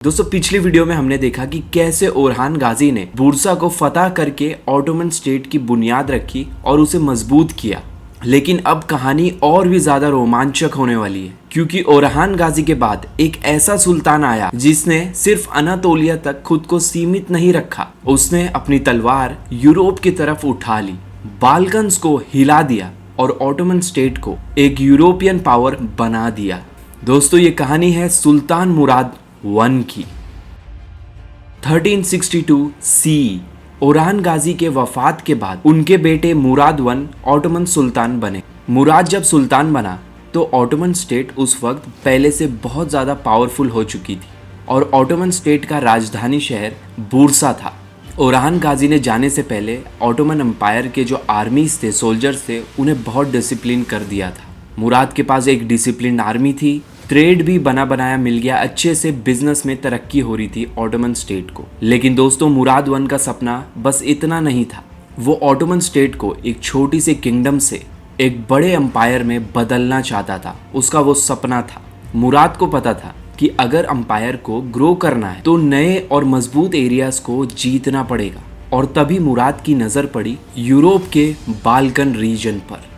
दोस्तों पिछली वीडियो में हमने देखा कि कैसे ओरहान गाजी ने बुरसा को फतह करके ऑटोमन स्टेट की बुनियाद रखी और उसे मजबूत किया। लेकिन अब कहानी और भी ज्यादा रोमांचक होने वाली है, क्योंकि ओरहान गाजी के बाद एक ऐसा सुल्तान आया जिसने सिर्फ अनातोलिया तक खुद को सीमित नहीं रखा। उसने अपनी तलवार यूरोप की तरफ उठा ली, बाल्कन्स को हिला दिया और ऑटोमन स्टेट को एक यूरोपियन पावर बना दिया। दोस्तों ये कहानी है सुल्तान मुराद वन की। 1362 सी ओरहान गाजी के वफात के बाद उनके बेटे मुराद वन ऑटोमन सुल्तान बने। मुराद जब सुल्तान बना तो ऑटोमन स्टेट उस वक्त पहले से बहुत ज़्यादा पावरफुल हो चुकी थी और ऑटोमन स्टेट का राजधानी शहर बुरसा था। ओरहान गाजी ने जाने से पहले ऑटोमन एम्पायर के जो आर्मीज थे, सोल्जर्स थे, उन्हें बहुत डिसिप्लिन कर दिया था। मुराद के पास एक डिसिप्लिन आर्मी थी, ट्रेड भी बना बनाया मिल गया, अच्छे से बिजनेस में तरक्की हो रही थी ऑटोमन स्टेट को। लेकिन दोस्तों मुराद वन का सपना बस इतना नहीं था। वो ऑटोमन स्टेट को एक छोटी सी किंगडम से एक बड़े एम्पायर में बदलना चाहता था। उसका वो सपना था। मुराद को पता था कि अगर एम्पायर को ग्रो करना है तो नए और मजबूत एरियाज को जीतना पड़ेगा। और तभी मुराद की नज़र पड़ी यूरोप के बाल्कन रीजन पर।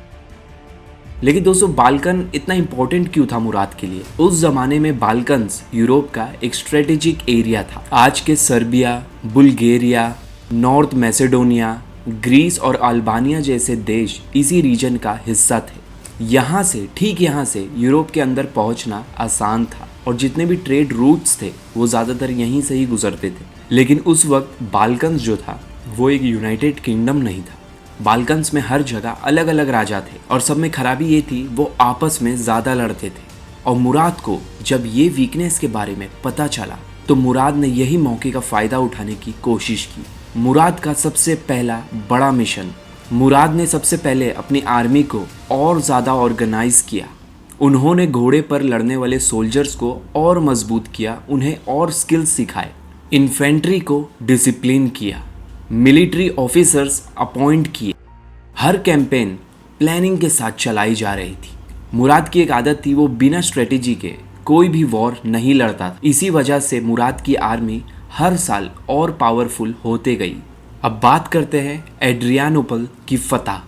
लेकिन दोस्तों बाल्कन इतना इम्पोर्टेंट क्यों था मुराद के लिए? उस जमाने में बाल्कन्स यूरोप का एक स्ट्रेटेजिक एरिया था। आज के Serbia, Bulgaria, North Macedonia, Greece और अल्बानिया जैसे देश इसी रीजन का हिस्सा थे। यहाँ से यूरोप के अंदर पहुँचना आसान था और जितने भी ट्रेड रूट्स थे वो ज़्यादातर यहीं से ही गुजरते थे। लेकिन उस वक्त बाल्कन्स जो था वो एक यूनाइटेड किंगडम नहीं था। बाल्कन्स में हर जगह अलग अलग राजा थे और सब में खराबी ये थी वो आपस में ज़्यादा लड़ते थे। और मुराद को जब ये वीकनेस के बारे में पता चला तो मुराद ने यही मौके का फ़ायदा उठाने की कोशिश की। मुराद का सबसे पहला बड़ा मिशन, मुराद ने सबसे पहले अपनी आर्मी को और ज़्यादा ऑर्गेनाइज किया। उन्होंने घोड़े पर लड़ने वाले सोल्जर्स को और मजबूत किया, उन्हें और स्किल्स सिखाए, इन्फेंट्री को डिसिप्लिन किया, मिलिट्री ऑफिसर्स अपॉइंट किए। हर कैंपेन प्लानिंग के साथ चलाई जा रही थी। मुराद की एक आदत थी, वो बिना स्ट्रेटेजी के कोई भी वॉर नहीं लड़ता था। इसी वजह से मुराद की आर्मी हर साल और पावरफुल होते गई। अब बात करते हैं एड्रियानोपल की फतह।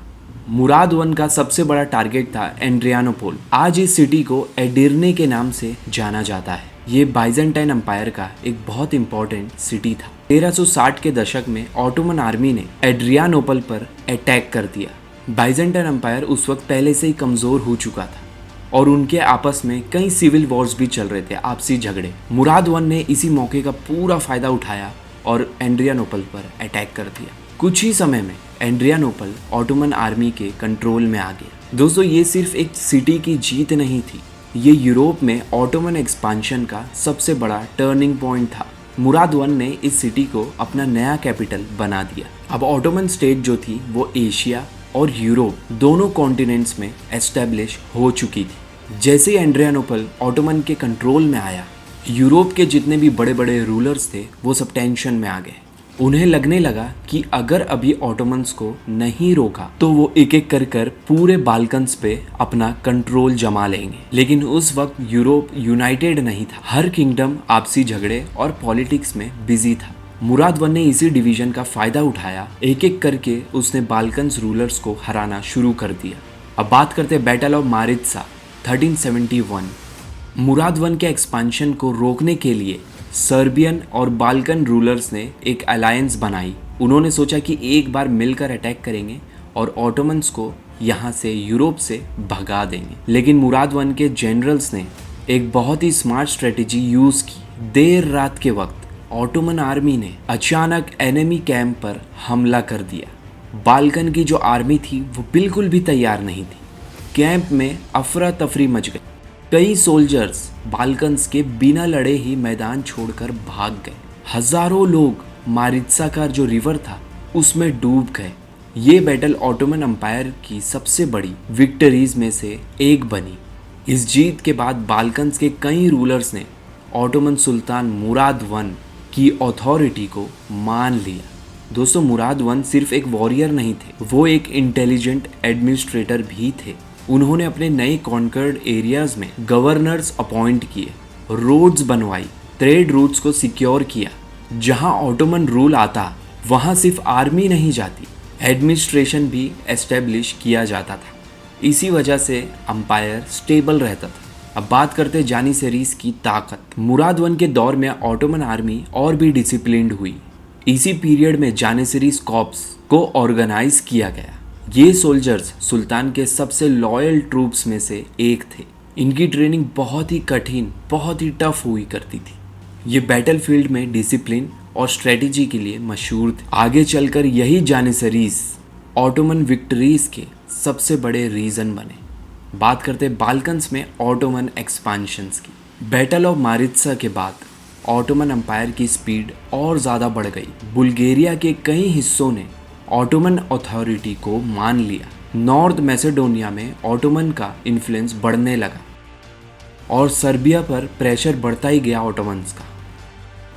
मुराद वन का सबसे बड़ा टारगेट था एड्रियानोपल। आज इस सिटी को एडिर्ने के नाम से जाना जाता है। ये बाइजेंटाइन एम्पायर का एक बहुत इंपॉर्टेंट सिटी था। 1360 के दशक में ऑटोमन आर्मी ने एड्रियानोपल पर अटैक कर दिया। बाइजेंटाइन एम्पायर उस वक्त पहले से ही कमज़ोर हो चुका था और उनके आपस में कई सिविल वॉर्स भी चल रहे थे, आपसी झगड़े। मुराद वन ने इसी मौके का पूरा फ़ायदा उठाया और एड्रियानोपल पर अटैक कर दिया। कुछ ही समय में एड्रियानोपल ऑटोमन आर्मी के कंट्रोल में आ गया। दोस्तों ये सिर्फ एक सिटी की जीत नहीं थी, ये यूरोप में ऑटोमन एक्सपांशन का सबसे बड़ा टर्निंग पॉइंट था। मुराद वन ने इस सिटी को अपना नया कैपिटल बना दिया। अब ऑटोमन स्टेट जो थी वो एशिया और यूरोप दोनों कॉन्टिनेंट्स में एस्टेब्लिश हो चुकी थी। जैसे ही एड्रियानोपल ऑटोमन के कंट्रोल में आया, यूरोप के जितने भी बड़े बड़े रूलर्स थे वो सब टेंशन में आ गए। उन्हें लगने लगा कि अगर अभी ऑटोमन्स को नहीं रोका तो वो एक एक कर पूरे बाल्कन्स पे अपना कंट्रोल जमा लेंगे। लेकिन उस वक्त यूरोप यूनाइटेड नहीं था, हर किंगडम आपसी झगड़े और पॉलिटिक्स में बिजी था। मुराद वन ने इसी डिवीजन का फायदा उठाया, एक एक करके उसने बाल्कन्स रूलर्स को हराना शुरू कर दिया। अब बात करते हैं बैटल ऑफ मारित्सा 1371। मुराद वन के एक्सपांशन को रोकने के लिए सर्बियन और बाल्कन रूलर्स ने एक अलायंस बनाई। उन्होंने सोचा कि एक बार मिलकर अटैक करेंगे और ऑटोमन्स को यहाँ से यूरोप से भगा देंगे। लेकिन मुराद वन के जनरल्स ने एक बहुत ही स्मार्ट स्ट्रेटेजी यूज़ की। देर रात के वक्त ऑटोमन आर्मी ने अचानक एनिमी कैंप पर हमला कर दिया। बाल्कन की जो आर्मी थी वो बिल्कुल भी तैयार नहीं थी। कैंप में अफरा तफरी मच गई। कई सोल्जर्स बाल्कन्स के बिना लड़े ही मैदान छोड़कर भाग गए। हजारों लोग मारित्सा का जो रिवर था उसमें डूब गए। ये बैटल ऑटोमन एम्पायर की सबसे बड़ी विक्टरीज में से एक बनी। इस जीत के बाद बाल्कन्स के कई रूलर्स ने ऑटोमन सुल्तान मुराद वन की अथॉरिटी को मान लिया। दोस्तों मुराद वन सिर्फ एक वॉरियर नहीं थे, वो एक इंटेलिजेंट एडमिनिस्ट्रेटर भी थे। उन्होंने अपने नए कॉन्कर्ड एरियाज में गवर्नर्स अपॉइंट किए, रोड्स बनवाई ट्रेड रूट्स को सिक्योर किया। जहां ऑटोमन रूल आता वहां सिर्फ आर्मी नहीं जाती, एडमिनिस्ट्रेशन भी एस्टेब्लिश किया जाता था। इसी वजह से अंपायर स्टेबल रहता था। अब बात करते जानिसरीज की ताकत। मुराद वन के दौर में ऑटोमन आर्मी और भी डिसिप्लिन्ड हुई। इसी पीरियड में जानिसरीज कॉर्प्स को ऑर्गेनाइज किया गया। ये सोल्जर्स सुल्तान के सबसे लॉयल ट्रूप्स में से एक थे। इनकी ट्रेनिंग बहुत ही कठिन, बहुत ही टफ हुई करती थी। ये बैटलफील्ड में डिसिप्लिन और स्ट्रेटेजी के लिए मशहूर थे। आगे चलकर यही जानिसरीज ऑटोमन विक्ट्रीज के सबसे बड़े रीजन बने। बात करते बाल्कन्स में ऑटोमन एक्सपांशंस की। बैटल ऑफ मारित्सा के बाद ऑटोमन एम्पायर की स्पीड और ज़्यादा बढ़ गई। बुल्गारिया के कई हिस्सों ने ऑटोमन अथॉरिटी को मान लिया। नॉर्थ मैसेडोनिया में ऑटोमन का इन्फ्लुएंस बढ़ने लगा और सर्बिया पर प्रेशर बढ़ता ही गया ऑटोमन्स का।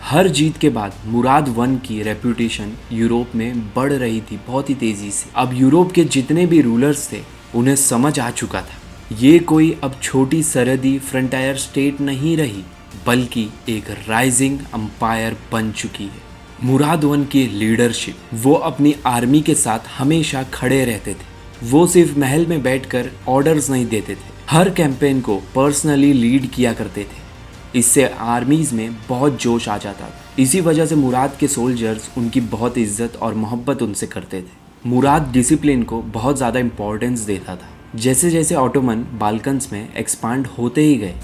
हर जीत के बाद मुराद वन की रेपुटेशन यूरोप में बढ़ रही थी बहुत ही तेज़ी से। अब यूरोप के जितने भी रूलर्स थे उन्हें समझ आ चुका था ये कोई अब छोटी सरहदी फ्रंटायर स्टेट नहीं रही, बल्कि एक राइजिंग अंपायर बन चुकी है। मुराद वन की लीडरशिप, वो अपनी आर्मी के साथ हमेशा खड़े रहते थे। वो सिर्फ महल में बैठकर ऑर्डर्स नहीं देते थे, हर कैंपेन को पर्सनली लीड किया करते थे। इससे आर्मीज में बहुत जोश आ जाता था। इसी वजह से मुराद के सोल्जर्स उनकी बहुत इज्जत और मोहब्बत उनसे करते थे। मुराद डिसिप्लिन को बहुत ज़्यादा इम्पोर्टेंस देता था। जैसे जैसे ऑटोमन बाल्कन्स में एक्सपांड होते ही गए,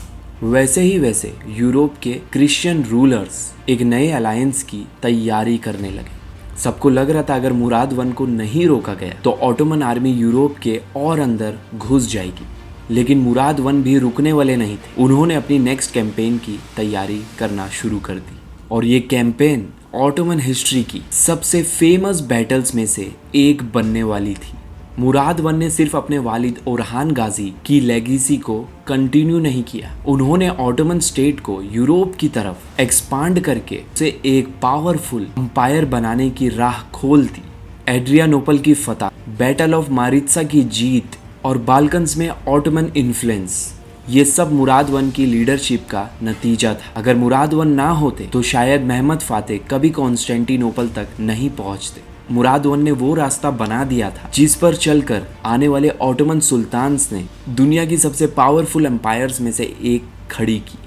वैसे यूरोप के क्रिश्चियन रूलर्स एक नए अलायंस की तैयारी करने लगे। सबको लग रहा था अगर मुराद वन को नहीं रोका गया तो ऑटोमन आर्मी यूरोप के और अंदर घुस जाएगी। लेकिन मुराद वन भी रुकने वाले नहीं थे। उन्होंने अपनी नेक्स्ट कैंपेन की तैयारी करना शुरू कर दी और ये कैंपेन ऑटोमन हिस्ट्री की सबसे फेमस बैटल्स में से एक बनने वाली थी। मुराद वन ने सिर्फ अपने वालिद ओरहान गाजी की लेगेसी को कंटिन्यू नहीं किया, उन्होंने ऑटोमन स्टेट को यूरोप की तरफ एक्सपांड करके उसे एक पावरफुल एम्पायर बनाने की राह खोल दी। एड्रियानोपल की फतह, बैटल ऑफ मारित्सा की जीत और बाल्कन्स में ऑटोमन इन्फ्लुएंस, ये सब मुराद वन की लीडरशिप का नतीजा था। अगर मुराद वन ना होते तो शायद महमद फातेह कभी कॉन्स्टेंटिनोपल तक नहीं पहुंचते। मुराद वन ने वो रास्ता बना दिया था जिस पर चलकर आने वाले ऑटोमन सुल्तान्स ने दुनिया की सबसे पावरफुल एम्पायर्स में से एक खड़ी की।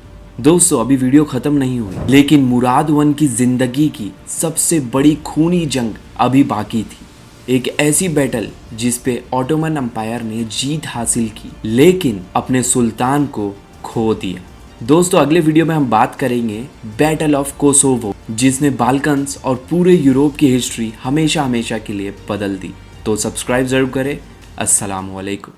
दोस्तों, अभी वीडियो खत्म नहीं हुई, लेकिन मुराद वन की जिंदगी की सबसे बड़ी खूनी जंग अभी बाकी थी। एक ऐसी बैटल जिस पे ऑटोमन एम्पायर ने जीत हासिल की लेकिन अपने सुल्तान को खो दिया। दोस्तों, अगले वीडियो में हम बात करेंगे बैटल ऑफ कोसोवो, जिसने बाल्कन्स और पूरे यूरोप की हिस्ट्री हमेशा के लिए बदल दी। तो सब्सक्राइब जरूर करें। अस्सलाम वालेकुम।